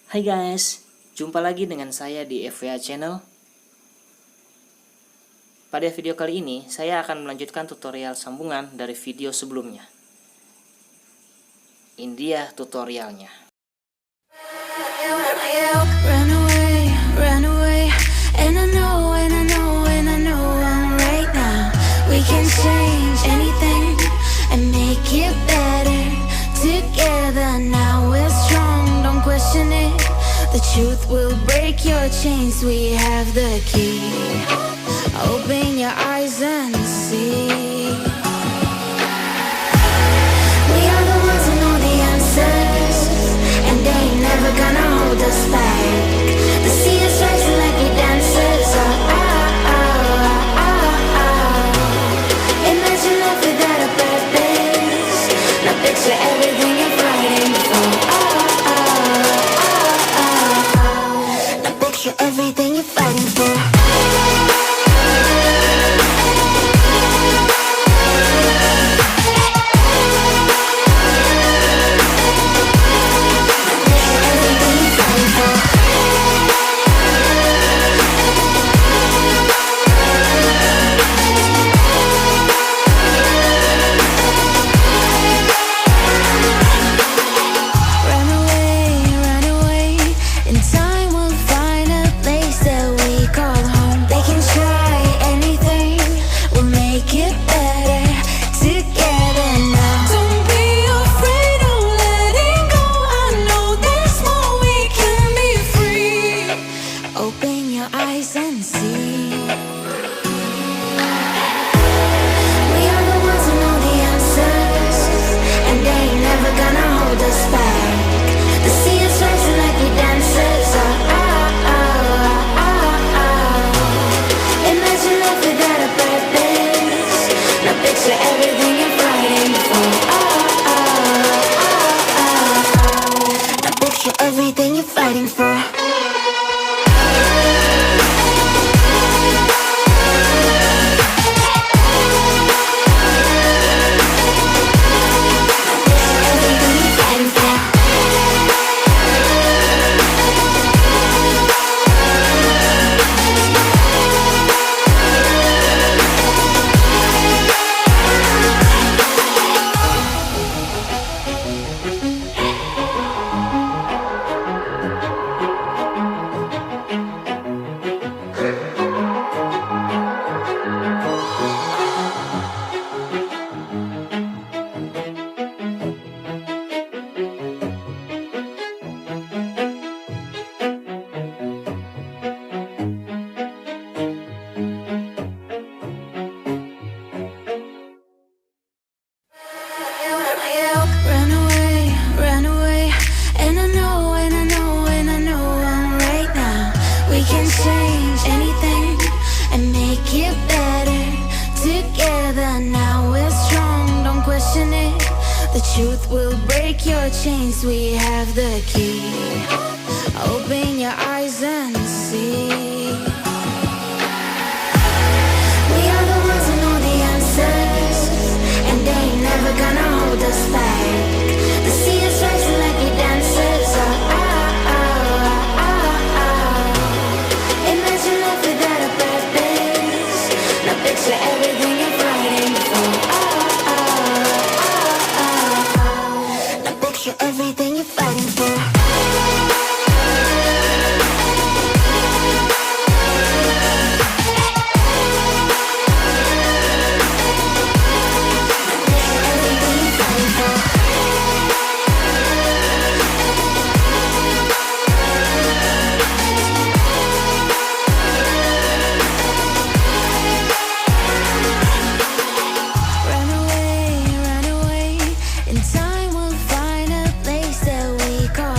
Hai guys, jumpa lagi dengan saya di FWA Channel. Pada video kali ini, saya akan melanjutkan tutorial sambungan dari video sebelumnya. Ini dia tutorialnya. Run away, and I know I'm right now. We can change anything and make it better together. Now we're strong, don't question it. The truth will break your chains. We have the key. Open your eyes and see. We are the ones who know the answers, and they ain't never gonna hold us back. The sea is rising like we dancers. Imagine life without a purpose. Now picture everything you're fighting for. Now picture everything you're fighting for. Everything you're fighting for. Run away, and I know I'm right now. We can change anything and make it better together. Now we're strong, don't question it. The truth will break your chains. We have the key. Open your eyes and see. We are the ones who know the answers, and they ain't never gonna hold us back. The sea is rising like we dancers. Imagine life without a purpose. Now picture everything you're fighting for. Now picture everything you're fighting for. Run away, in time we'll find a place that we call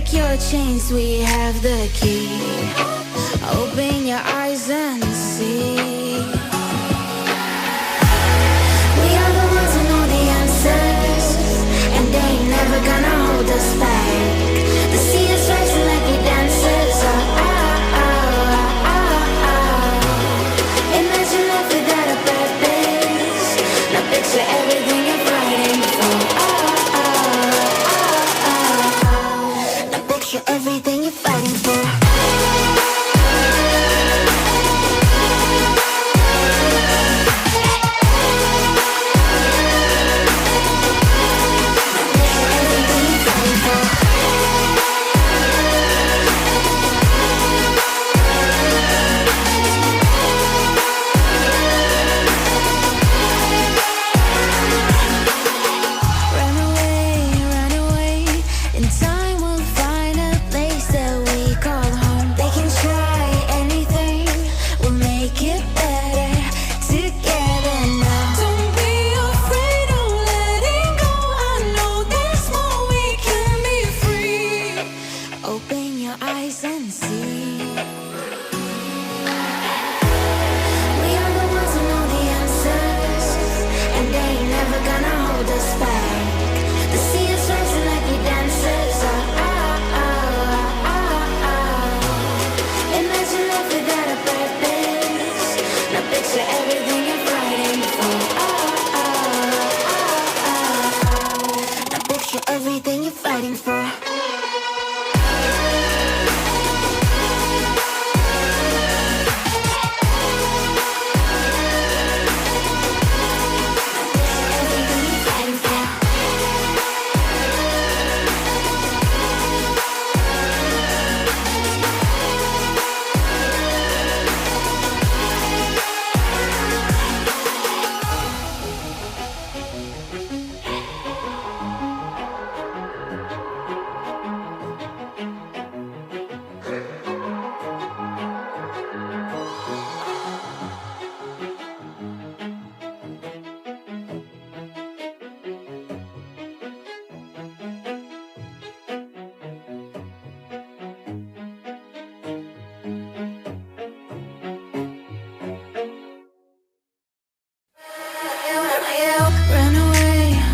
break your chains, we have the key. Open your eyes and see. We are the ones who know the answers, and they ain't never gonna hold us back. The sea is rising like we dancers. Imagine life without a purpose. Now picture everything you're fighting for. Now picture everything you're fighting for. Everything you're fighting for.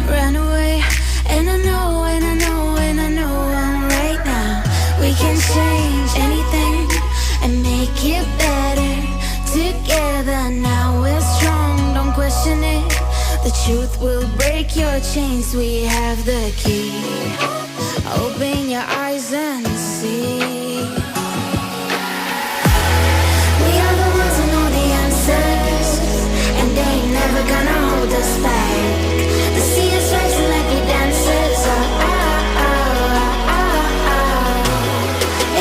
Run away, and I know I'm right now. We can change anything and make it better together. Now we're strong, don't question it. The truth will break your chains, we have the key. Open your eyes and see. We are the ones who know the answers, and they ain't never gonna hold us back. The sea is rising like we dancers.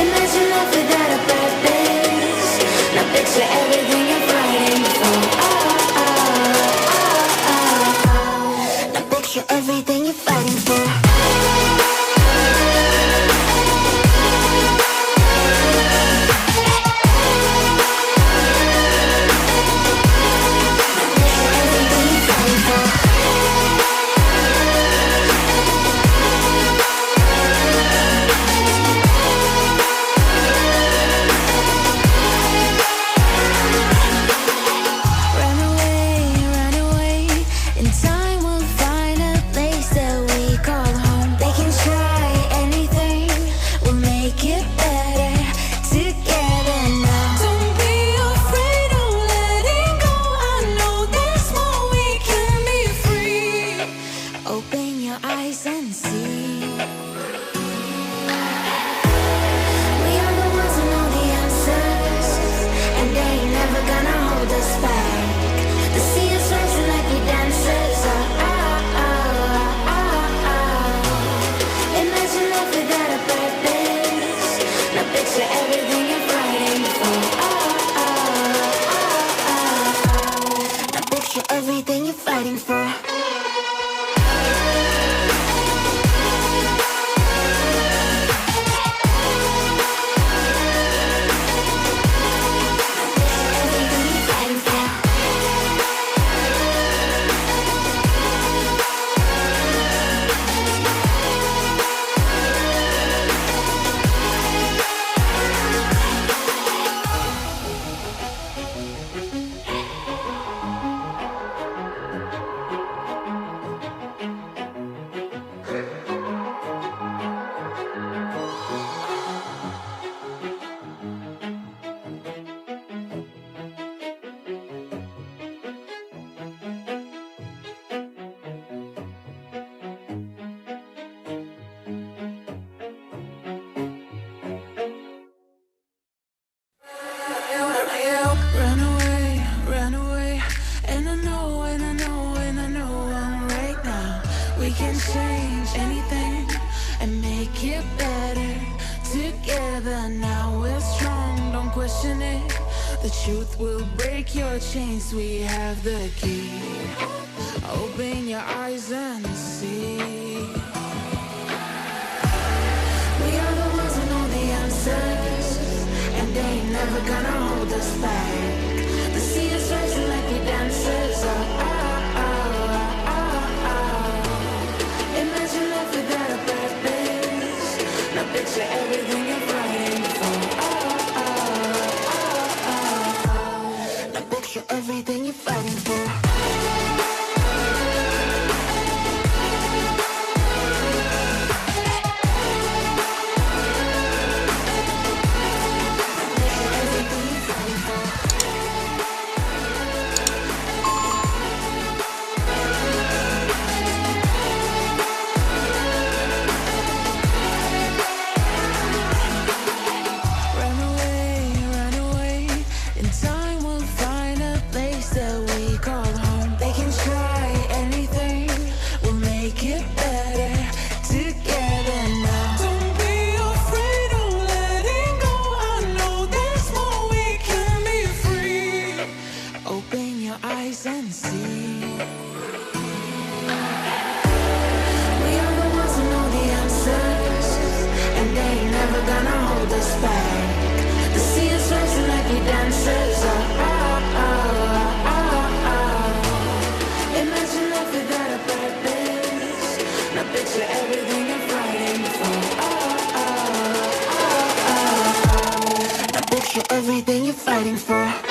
Imagine life without a purpose. Now picture everything you're fighting for. Now picture everything you're fighting for. Run away, and I know, and I know, and I know I'm right now. We can change anything and make it better together. Now we're strong, don't question it. The truth will break your chains. We have the key. Open your eyes and see. We are the ones who know the answers, and they ain't never gonna hold us back. The sea is rising like we dancers. Imagine life without a purpose. Now picture everything you're fighting for. Now picture everything you're fighting for. Everything you're fighting for.